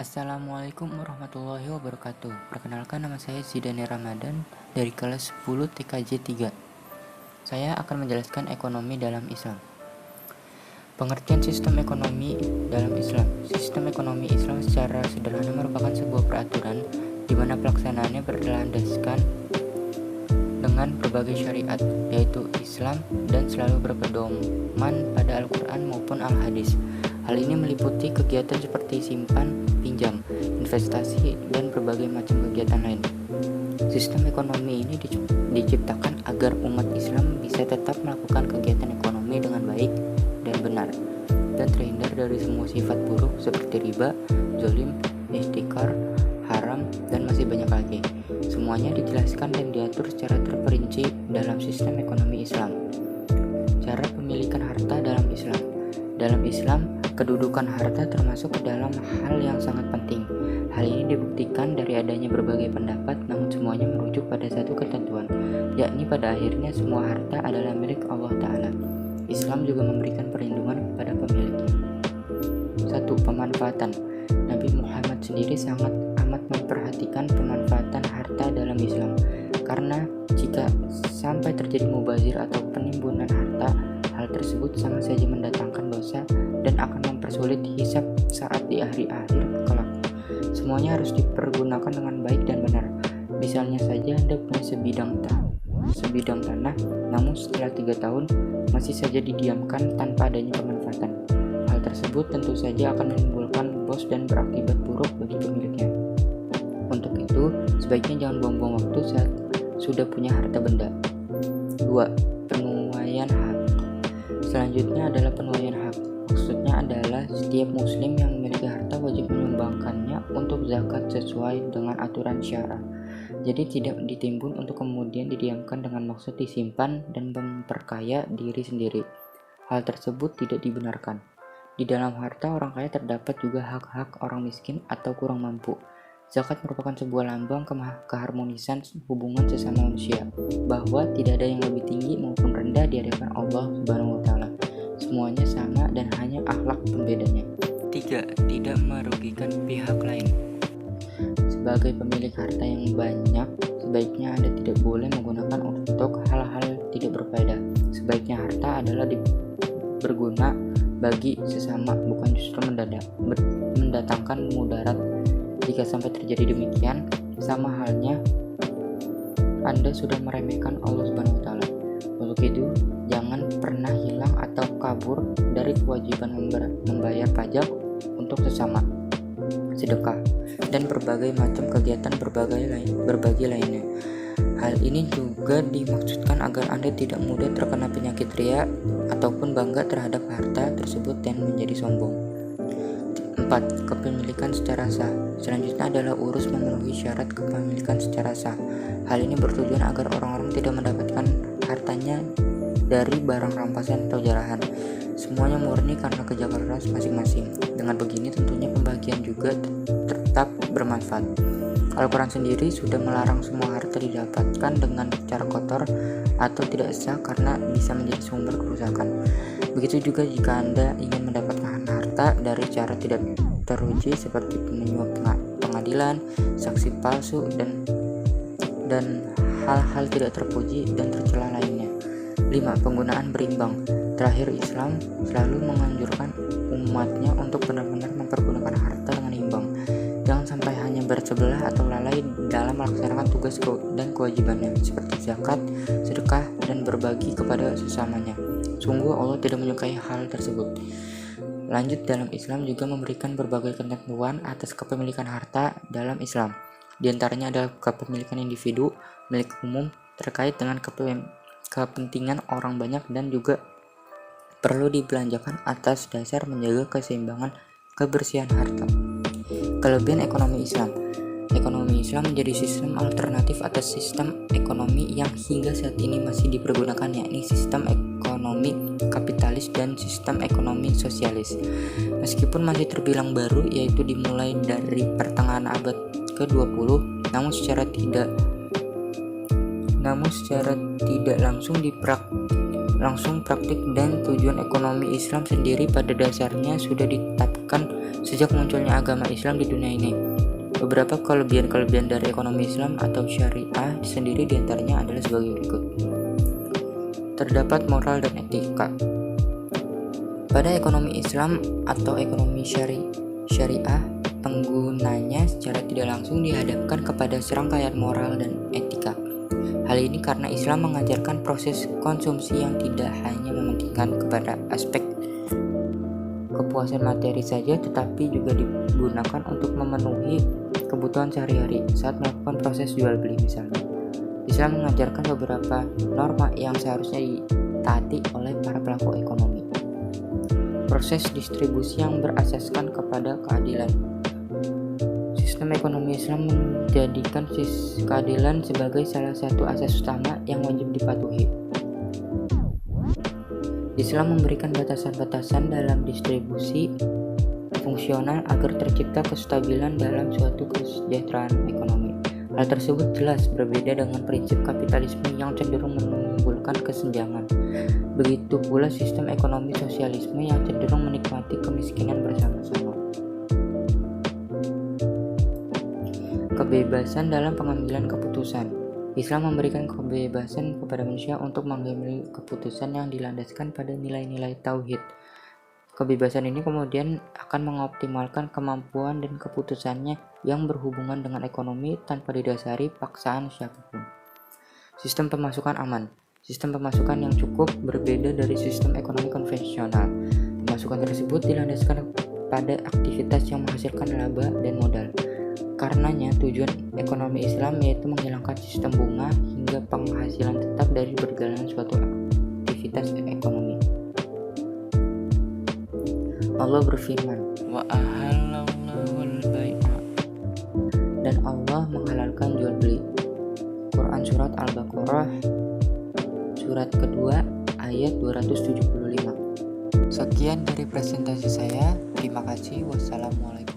Assalamualaikum warahmatullahi wabarakatuh. Perkenalkan, nama saya Zidane Ramadan dari kelas 10 TKJ 3. Saya akan menjelaskan ekonomi dalam Islam. Pengertian sistem ekonomi dalam Islam. Sistem ekonomi Islam secara sederhana merupakan sebuah peraturan di mana pelaksanaannya berlandaskan dengan berbagai syariat, yaitu Islam, dan selalu berpedoman pada Al-Quran maupun Al-Hadis. Hal ini meliputi kegiatan seperti simpan, pinjam, investasi, dan berbagai macam kegiatan lain. Sistem ekonomi ini diciptakan agar umat Islam bisa tetap melakukan kegiatan ekonomi dengan baik dan benar, dan terhindar dari semua sifat buruk seperti riba, zalim, ihtikar, haram, dan masih banyak lagi. Semuanya dijelaskan dan diatur secara terperinci dalam sistem ekonomi Islam. Cara pemilikan harta dalam Islam. Dalam Islam, kedudukan harta termasuk ke dalam hal yang sangat penting. Hal ini dibuktikan dari adanya berbagai pendapat, namun semuanya merujuk pada satu ketentuan, yakni pada akhirnya semua harta adalah milik Allah Ta'ala. Islam juga memberikan perlindungan kepada pemiliknya. 1. Pemanfaatan. Nabi Muhammad sendiri sangat amat memperhatikan pemanfaatan harta dalam Islam, karena jika sampai terjadi mubazir atau penimbunan harta, hal tersebut sama saja mendatangkan dosa dan akan mempersulit hisab saat di hari akhir kelak. Semuanya harus dipergunakan dengan baik dan benar. Misalnya saja Anda punya sebidang tanah, namun setelah 3 tahun masih saja didiamkan tanpa adanya pemanfaatan. Hal tersebut tentu saja akan menimbulkan bos dan berakibat buruk bagi pemiliknya. Untuk itu, sebaiknya jangan buang-buang waktu saat sudah punya harta benda. 2. Penuaian hak. Selanjutnya adalah penuaian hak. Maksudnya adalah setiap muslim yang memiliki harta wajib menyumbangkannya untuk zakat sesuai dengan aturan syara. Jadi tidak ditimbun untuk kemudian didiamkan dengan maksud disimpan dan memperkaya diri sendiri. Hal tersebut tidak dibenarkan. Di dalam harta orang kaya terdapat juga hak-hak orang miskin atau kurang mampu. Zakat merupakan sebuah lambang keharmonisan hubungan sesama manusia, bahwa tidak ada yang lebih tinggi maupun rendah di hadapan Allah Subhanahu wa Ta'ala. Semuanya sama dan hanya akhlak pembedanya. 3. Tidak merugikan pihak lain. Sebagai pemilik harta yang banyak, sebaiknya Anda tidak boleh menggunakan untuk hal-hal tidak berfaedah. Sebaiknya harta adalah berguna bagi sesama, bukan justru mendatangkan mudarat. Jika sampai terjadi demikian, sama halnya Anda sudah meremehkan Allah Subhanahu wa Ta'ala. Untuk itu, jangan pernah hilang atau kabur dari kewajiban membayar pajak untuk sesama, sedekah, dan berbagai macam kegiatan berbagi lainnya. Hal ini juga dimaksudkan agar Anda tidak mudah terkena penyakit riya ataupun bangga terhadap harta tersebut dan menjadi sombong. 4. Kepemilikan secara sah. Selanjutnya adalah urus memenuhi syarat kepemilikan secara sah. Hal ini bertujuan agar orang-orang tidak mendapatkan hartanya dari barang rampasan atau jarahan. Semuanya murni karena kerja keras masing-masing. Dengan begini tentunya pembagian juga tetap bermanfaat. Al-Quran sendiri sudah melarang semua harta didapatkan dengan cara kotor atau tidak sah karena bisa menjadi sumber kerusakan. Begitu juga jika Anda ingin mendapatkan harta dari cara tidak teruji seperti menyuap pengadilan, saksi palsu, dan hal-hal tidak terpuji dan tercela lainnya. 5. Penggunaan berimbang. Terakhir, Islam selalu menganjurkan umatnya untuk benar-benar mempergunakan harta dengan imbang. Jangan sampai hanya bersebelah atau lalai dalam melaksanakan tugas dan kewajibannya seperti zakat, sedekah, dan berbagi kepada sesamanya. Sungguh Allah tidak menyukai hal tersebut. Lanjut, dalam Islam juga memberikan berbagai ketentuan atas kepemilikan harta dalam Islam. Di antaranya adalah kepemilikan individu, milik umum, terkait dengan kepentingan orang banyak, dan juga perlu dibelanjakan atas dasar menjaga keseimbangan kebersihan harta. Kelebihan ekonomi Islam. Ekonomi Islam menjadi sistem alternatif atas sistem ekonomi yang hingga saat ini masih dipergunakan, yakni sistem ekonomi kapitalis dan sistem ekonomi sosialis. Meskipun masih terbilang baru, yaitu dimulai dari pertengahan abad ke-20, namun secara tidak langsung langsung praktik dan tujuan ekonomi Islam sendiri pada dasarnya sudah ditetapkan sejak munculnya agama Islam di dunia ini. Beberapa kelebihan-kelebihan dari ekonomi Islam atau syariah sendiri diantaranya adalah sebagai berikut. Terdapat moral dan etika. Pada ekonomi Islam atau ekonomi syariah, penggunanya secara tidak langsung dihadapkan kepada serangkaian moral dan etika. Hal ini karena Islam mengajarkan proses konsumsi yang tidak hanya mementingkan kepada aspek kepuasan materi saja, tetapi juga digunakan untuk memenuhi kebutuhan sehari-hari saat melakukan proses jual beli misalnya. Islam mengajarkan beberapa norma yang seharusnya ditaati oleh para pelaku ekonomi. Proses distribusi yang berasaskan kepada keadilan. Sistem ekonomi Islam menjadikan keadilan sebagai salah satu asas utama yang wajib dipatuhi. Islam memberikan batasan-batasan dalam distribusi fungsional agar tercipta kestabilan dalam suatu kesejahteraan ekonomi. Hal tersebut jelas berbeda dengan prinsip kapitalisme yang cenderung menimbulkan kesenjangan. Begitu pula sistem ekonomi sosialisme yang cenderung menikmati kemiskinan bersama-sama. Kebebasan dalam pengambilan keputusan. Islam memberikan kebebasan kepada manusia untuk mengambil keputusan yang dilandaskan pada nilai-nilai tauhid. Kebebasan ini kemudian akan mengoptimalkan kemampuan dan keputusannya yang berhubungan dengan ekonomi tanpa didasari paksaan siapapun. Sistem pemasukan aman. Sistem pemasukan yang cukup berbeda dari sistem ekonomi konvensional. Pemasukan tersebut dilandaskan pada aktivitas yang menghasilkan laba dan modal. Karenanya, tujuan ekonomi Islam yaitu menghilangkan sistem bunga hingga penghasilan tetap dari berjalan suatu aktivitas ekonomi. Allah berfirman, wa ahallallahu al-bai'a, dan Allah menghalalkan jual beli. Quran Surat Al-Baqarah surat kedua ayat 275. Sekian dari presentasi saya. Terima kasih. Wassalamualaikum.